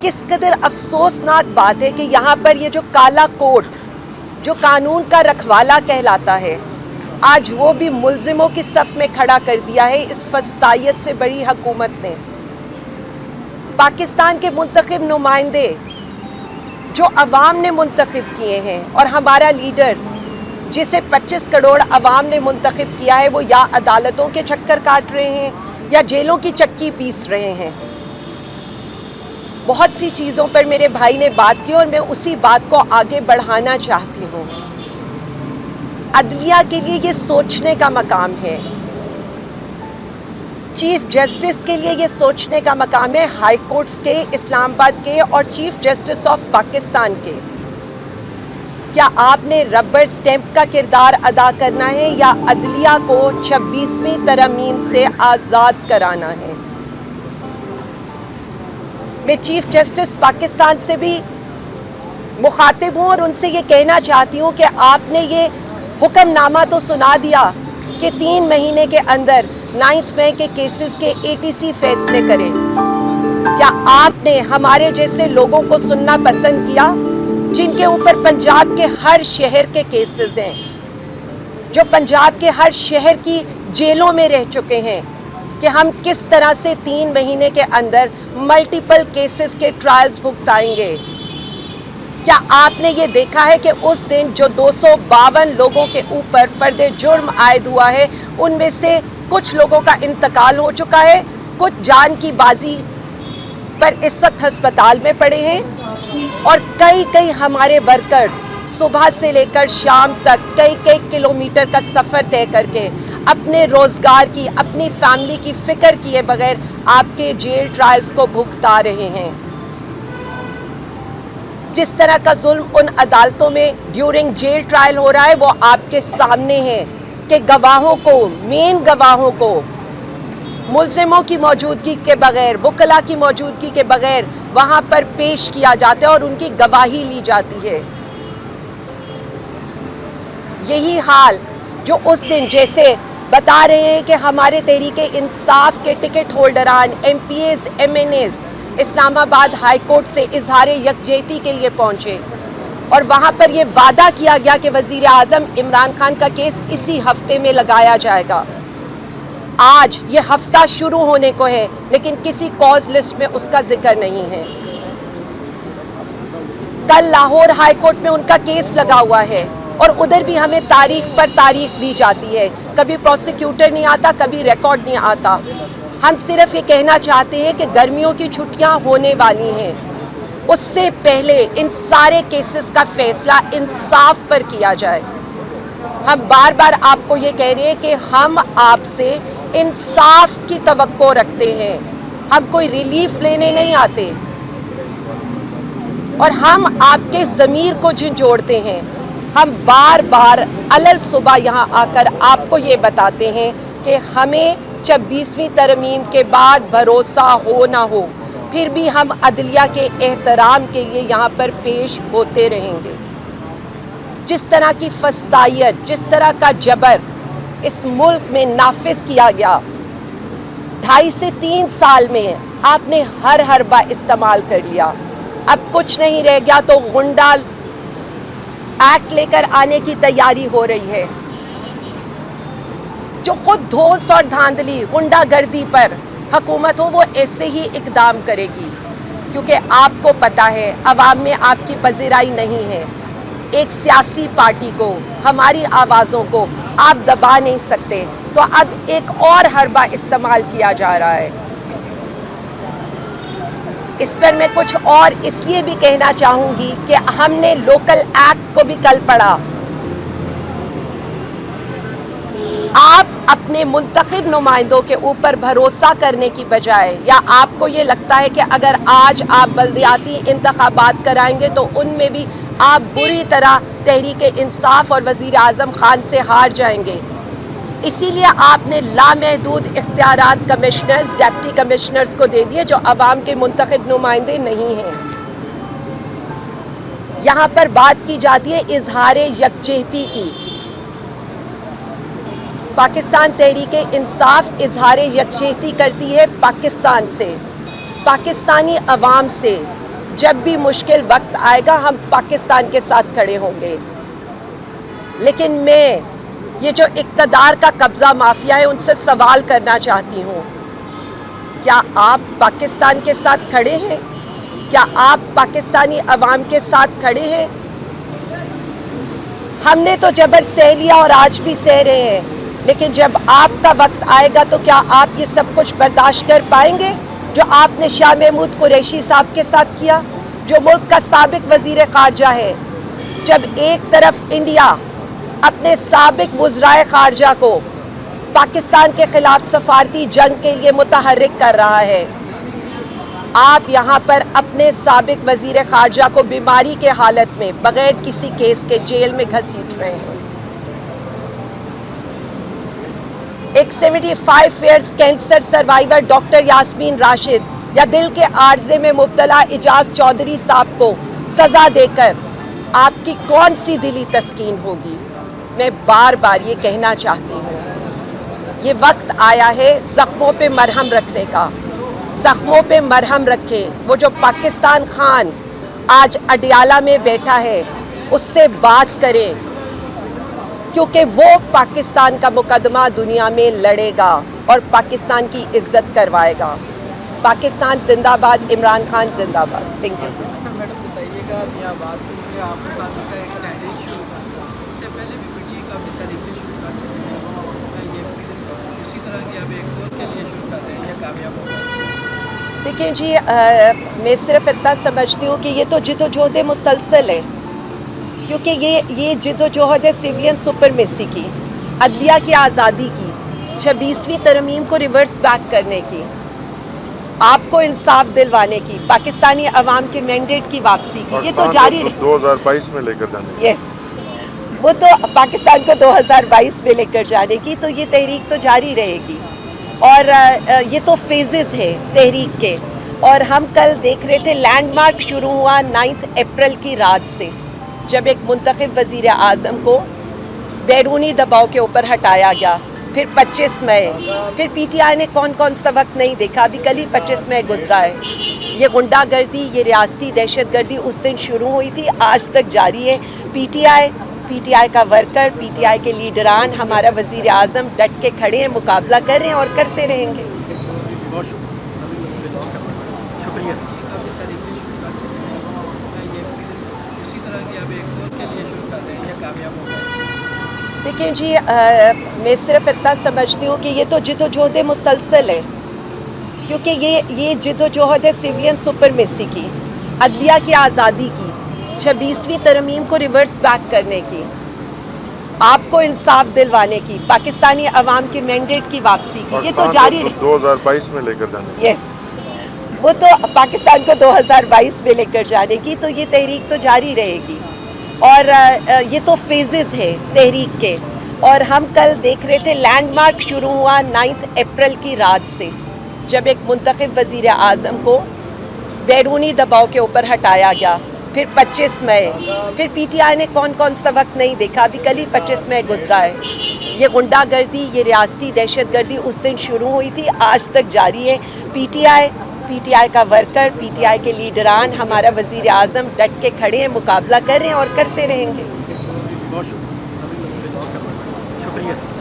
کس قدر افسوسناک بات ہے کہ یہاں پر یہ جو کالا کوٹ جو قانون کا رکھوالا کہلاتا ہے آج وہ بھی ملزموں کی صف میں کھڑا کر دیا ہے اس فسطائیت سے بڑی حکومت نے۔ پاکستان کے منتخب نمائندے جو عوام نے منتخب کیے ہیں اور ہمارا لیڈر جسے 25 کروڑ عوام نے منتخب کیا ہے وہ یا عدالتوں کے چکر کاٹ رہے ہیں یا جیلوں کی چکی پیس رہے ہیں۔ بہت سی چیزوں پر میرے بھائی نے بات کی اور میں اسی بات کو آگے بڑھانا چاہتی ہوں۔ عدلیہ کے لیے یہ سوچنے کا مقام ہے، چیف جسٹس کے لیے یہ سوچنے کا مقام ہے، ہائی کورٹس کے، اسلام آباد کے اور چیف جسٹس آف پاکستان کے۔ کیا آپ نے ربر سٹیمپ کا کردار ادا کرنا ہے یا عدلیہ کو 26ویں ترمیم سے آزاد کرانا ہے؟ میں چیف جسٹس پاکستان سے بھی مخاطب ہوں اور ان سے یہ کہنا چاہتی ہوں کہ آپ نے یہ حکم نامہ تو سنا دیا کہ 3 مہینے کے اندر 9 مئی کے کیسز کے ATC فیصلے کریں۔ کیا آپ نے ہمارے جیسے لوگوں کو سننا پسند کیا جن کے اوپر پنجاب کے ہر شہر کے کیسز ہیں، جو پنجاب کے ہر شہر کی جیلوں میں رہ چکے ہیں، کہ ہم کس طرح سے 3 مہینے کے اندر ملٹیپل کیسز کے ٹرائلز بھگتائیں گے؟ کیا آپ نے یہ دیکھا ہے کہ اس دن جو 252 لوگوں کے اوپر فرد جرم عائد ہوا ہے ان میں سے کچھ لوگوں کا انتقال ہو چکا ہے، کچھ جان کی بازی پر اس وقت ہسپتال میں پڑے ہیں اور کئی ہمارے ورکرز صبح سے لے کر شام تک کئی کلومیٹر کا سفر طے کر کے اپنے روزگار کی، اپنی فیملی کی فکر کیے بغیر آپ کے جیل ٹرائلز کو بھگتا رہے ہیں۔ جس طرح کا ظلم ان عدالتوں میں ڈیورنگ جیل ٹرائل ہو رہا ہے وہ آپ کے سامنے ہے کہ گواہوں کو، مین گواہوں کو ملزموں کی موجودگی کے بغیر، وکلا کی موجودگی کے بغیر وہاں پر پیش کیا جاتا ہے اور ان کی گواہی لی جاتی ہے۔ یہی حال جو اس دن جیسے بتا رہے ہیں کہ ہمارے تحریک انصاف کے ٹکٹ ہولڈران، MPs، MNAs اسلام آباد ہائی کورٹ سے اظہار یکجہتی کے لیے پہنچے اور وہاں پر یہ وعدہ کیا گیا کہ وزیر اعظم عمران خان کا کیس اسی ہفتے میں لگایا جائے گا۔ آج یہ ہفتہ شروع ہونے کو ہے لیکن کسی کاز لسٹ میں اس کا ذکر نہیں ہے۔ کل لاہور ہائی کورٹ میں ان کا کیس لگا ہوا ہے اور ادھر بھی ہمیں تاریخ پر تاریخ دی جاتی ہے، کبھی پروسیکیوٹر نہیں آتا، کبھی ریکارڈ نہیں آتا۔ ہم صرف یہ کہنا چاہتے ہیں کہ گرمیوں کی چھٹیاں ہونے والی ہیں، اس سے پہلے ان سارے کیسز کا فیصلہ انصاف پر کیا جائے۔ ہم بار بار آپ کو یہ کہہ رہے ہیں کہ ہم آپ سے انصاف کی توقع رکھتے ہیں، ہم کوئی ریلیف لینے نہیں آتے اور ہم آپ کے ضمیر کو جھنجھوڑتے ہیں۔ ہم بار بار علل صبح یہاں آ کر آپ کو یہ بتاتے ہیں کہ ہمیں 26ویں ترمیم کے بعد بھروسہ ہو نہ ہو پھر بھی ہم عدلیہ کے احترام کے لیے یہاں پر پیش ہوتے رہیں گے۔ جس طرح کی فسطائیت، جس طرح کا جبر اس ملک میں نافذ کیا گیا 2.5 سے 3 سال میں آپ نے ہر حربہ استعمال کر لیا۔ اب کچھ نہیں رہ گیا تو غنڈہ ایکٹ لے کر آنے کی تیاری ہو رہی ہے، جو خود دھوس اور دھاندلی غنڈہ گردی پر حکومت ہو وہ ایسے ہی اقدام کرے گی، کیونکہ آپ کو پتہ ہے عوام میں آپ کی پذیرائی نہیں ہے۔ ایک سیاسی پارٹی کو، ہماری آوازوں کو آپ دبا نہیں سکتے، تو اب ایک اور حربہ استعمال کیا جا رہا ہے۔ اس پر میں کچھ اور اس لیے بھی کہنا چاہوں گی کہ ہم نے لوکل ایکٹ کو بھی کل پڑھا۔ آپ اپنے منتخب نمائندوں کے اوپر بھروسہ کرنے کی بجائے، یا آپ کو یہ لگتا ہے کہ اگر آج آپ بلدیاتی انتخابات کرائیں گے تو ان میں بھی آپ بری طرح تحریک انصاف اور وزیر اعظم خان سے ہار جائیں گے، اسی لیے آپ نے لامحدود اختیارات کمشنرز، ڈپٹی کمشنرز کو دے دیے جو عوام کے منتخب نمائندے نہیں ہیں۔ یہاں پر بات کی جاتی ہے اظہار یکجہتی کی۔ پاکستان تحریک انصاف اظہار یکجہتی کرتی ہے پاکستان سے، پاکستانی عوام سے، جب بھی مشکل وقت آئے گا ہم پاکستان کے ساتھ کھڑے ہوں گے. لیکن میں یہ جو اقتدار کا قبضہ مافیا ہے ان سے سوال کرنا چاہتی ہوں, کیا آپ پاکستان کے ساتھ کھڑے ہیں؟ کیا آپ پاکستانی عوام کے ساتھ کھڑے ہیں؟ ہم نے تو جبر سہ لیا اور آج بھی سہ رہے ہیں, لیکن جب آپ کا وقت آئے گا تو کیا آپ یہ سب کچھ برداشت کر پائیں گے جو آپ نے شاہ محمود قریشی صاحب کے ساتھ کیا, جو ملک کا سابق وزیر خارجہ ہے؟ جب ایک طرف انڈیا اپنے سابق وزرائے خارجہ کو پاکستان کے خلاف سفارتی جنگ کے لیے متحرک کر رہا ہے, آپ یہاں پر اپنے سابق وزیر خارجہ کو بیماری کے حالت میں بغیر کسی کیس کے جیل میں گھسیٹ رہے ہیں. ایک 75 years cancer survivor doctor Yasmin Rashid یا دل کے عارضے میں مبتلا اعجاز چودھری صاحب کو سزا دے کر آپ کی کون سی دلی تسکین ہوگی؟ میں بار بار یہ کہنا چاہتی ہوں, یہ وقت آیا ہے زخموں پہ مرہم رکھنے کا. زخموں پہ مرہم رکھیں. وہ جو پاکستان خان آج اڈیالہ میں بیٹھا ہے اس سے بات کریں, کیونکہ وہ پاکستان کا مقدمہ دنیا میں لڑے گا اور پاکستان کی عزت کروائے گا. پاکستان زندہ باد, عمران خان زندہ باد. Thank you. اچھا میڈم بتائیے گا, آپ بات کریں آپ کے ساتھ کا ایک تحریک شروع کرنا, اس سے پہلے بھی میڈیا کا بھی طریقے شروع کرتے ہیں, یہ اسی طرح کی اب ایک دور کے لیے شروع کر رہے ہیں, یہ کامیاب ہوگا؟ دیکھیں جی, میں صرف اتنا سمجھتی ہوں کہ یہ تو جد و جہد مسلسل ہے, کیونکہ یہ جد و جہد ہے سویلین سپرمیسی کی, عدلیہ کی آزادی کی, 26ویں ترمیم کو ریورس بیک کرنے کی, آپ کو انصاف دلوانے کی, پاکستانی عوام کے مینڈیٹ کی واپسی کی. یہ تو جاری رہے 2022 میں لے کر جانے کی. یس, وہ تو پاکستان کو 2022 میں لے کر جانے کی, تو یہ تحریک تو جاری رہے گی. اور یہ تو فیزز ہے تحریک کے, اور ہم کل دیکھ رہے تھے لینڈ مارک شروع ہوا 9 اپریل کی رات سے, جب ایک منتخب وزیر اعظم کو بیرونی دباؤ کے اوپر ہٹایا گیا, پھر 25 مئی, پھر پی ٹی آئی نے کون کون سا وقت نہیں دیکھا, ابھی کل ہی 25 مئی گزرا ہے. یہ غنڈہ گردی, یہ ریاستی دہشت گردی اس دن شروع ہوئی تھی, آج تک جاری ہے. پی ٹی آئی کا ورکر, پی ٹی آئی کے لیڈران, ہمارا وزیر اعظم ڈٹ کے کھڑے ہیں, مقابلہ کر رہے ہیں اور کرتے رہیں گے. شکریہ. اسی طرح کی اب ایک دور کے لیے شروع کر رہے ہیں, یہ کامیاب ہوگا؟ دیکھیں جی, میں صرف اتنا سمجھتی ہوں کہ یہ تو جد و جہد مسلسل ہے, کیونکہ یہ جد و جہد ہے سویلین سپرمیسی کی, عدلیہ کی آزادی کی, 26ویں ترمیم کو ریورس بیک کرنے کی, آپ کو انصاف دلوانے کی, پاکستانی عوام کے مینڈیٹ کی واپسی کی. یہ تو جاری رہے 2022 میں لے کر جانے کی. یس, وہ تو پاکستان کو 2022 میں لے کر جانے کی, تو یہ تحریک تو جاری رہے گی. اور یہ تو فیزز ہے تحریک کے, اور ہم کل دیکھ رہے تھے لینڈ مارک شروع ہوا 9 اپریل کی رات سے, جب ایک منتخب وزیر اعظم کو بیرونی دباؤ کے اوپر ہٹایا گیا, پھر 25 مئی, پھر پی ٹی آئی نے کون کون سا وقت نہیں دیکھا, ابھی کل ہی 25 مئی گزرا ہے. یہ غنڈہ گردی, یہ ریاستی دہشت گردی اس دن شروع ہوئی تھی, آج تک جاری ہے. پی ٹی آئی کا ورکر, پی ٹی آئی کے لیڈران, ہمارا وزیر اعظم ڈٹ کے کھڑے ہیں, مقابلہ کر رہے ہیں اور کرتے رہیں گے.